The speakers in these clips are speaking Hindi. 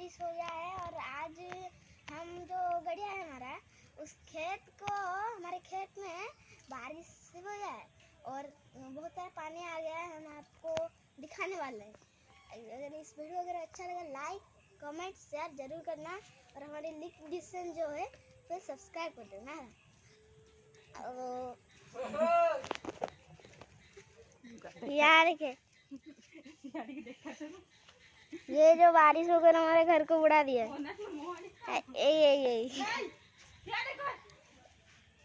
बारिश हो गया है और आज हम जो गड़िया है हमारा उस खेत को हमारे खेत में बारिश हो गया है और बहुत सारा पानी आ गया है। हम आपको दिखाने वाले हैं। अगर इस वीडियो अगर अच्छा लगा लाइक कमेंट शेयर जरूर करना और हमारे लिंक डिस्क्रिप्शन जो है तो सब्सक्राइब कर देना। यार के ये जो बारिश होकर हमारे घर को उड़ा दिया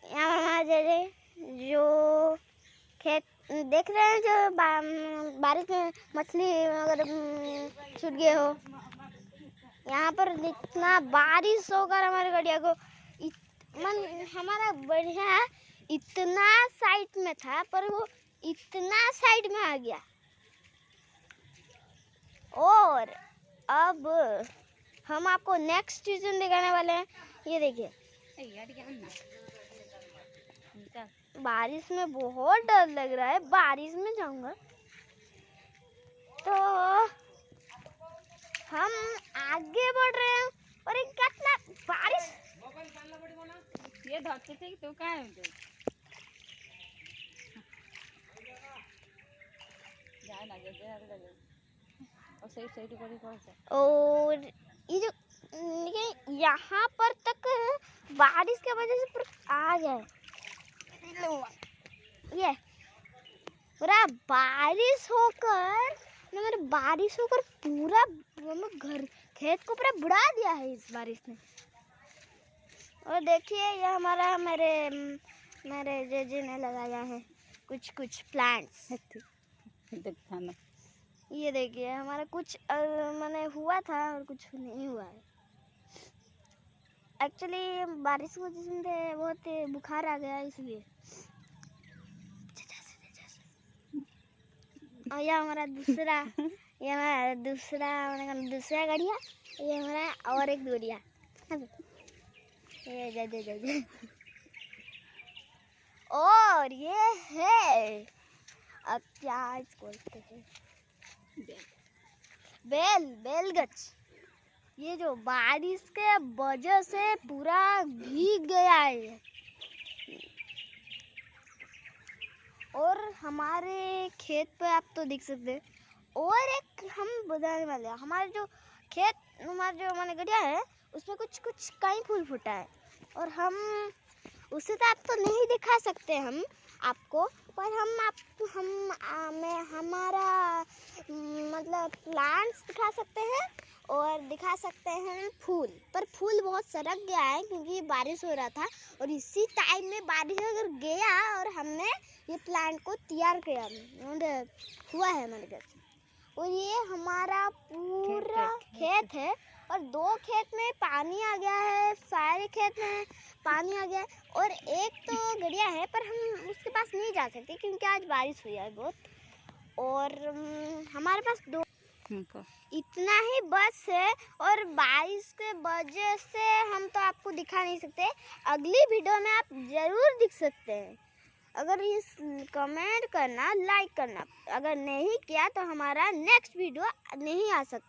यहाँ जो खेत देख रहे हैं, जो बारिश में मछली अगर छूट गए हो, यहाँ पर इतना बारिश होकर हमारे गड़िया को हमारा बढ़िया इतना साइड में था पर वो इतना साइड में आ गया। और अब हम आपको नेक्स्ट सीजन दिखाने वाले हैं। ये देखिए बारिश में बहुत डर लग रहा है, बारिश में जाऊंगा तो हम आगे बढ़ रहे हैं और एक कितना बारिश ये धरते थे तो कहाँ है और ये जो यहाँ पर तक बारिश की वजह से पूरा आ गया है। ये पूरा बारिश होकर पूरा घर खेत को पूरा बुड़ा दिया है इस बारिश ने। और देखिए ये हमारा मेरे जेजे ने लगाया है कुछ प्लांट्स। ये देखिए हमारा कुछ मैंने हुआ था और कुछ नहीं हुआ है। एक्चुअली बारिश की वजह से बहुत बुखार आ गया इसलिए। और यह हमारा दूसरा गड़िया, ये हमारा और एक गड़िया। ये और ये है अब क्या इसको बोलते हैं, बेलगच। ये जो बारिश के वजह से पूरा भीग गया है। और हमारे खेत पे आप तो देख सकते हैं। और एक हम बताने वाले हैं, हमारे जो हमारे गड़िया है उसमें कुछ कई फूल फूटा है और हम उसे तो आप तो नहीं दिखा सकते हम आपको, पर हमारा मतलब प्लांट्स दिखा सकते हैं और दिखा सकते हैं फूल। पर फूल बहुत सरक गया है क्योंकि बारिश हो रहा था और इसी टाइम में बारिश अगर गया और हमने ये प्लांट को तैयार किया हुआ है हमारे घर। और ये हमारा पूरा खेत है और 2 खेत में पानी आ गया है, सारे खेत में पानी आ गया है। और एक तो गड़िया है पर हम उसके पास नहीं जा सकते क्योंकि आज बारिश हुई है बहुत। और हमारे पास 2 इतना ही बस है और बारिश के वजह से हम तो आपको दिखा नहीं सकते। अगली वीडियो में आप जरूर दिख सकते हैं। अगर इस कमेंट करना लाइक करना, अगर नहीं किया तो हमारा नेक्स्ट वीडियो नहीं आ सकता।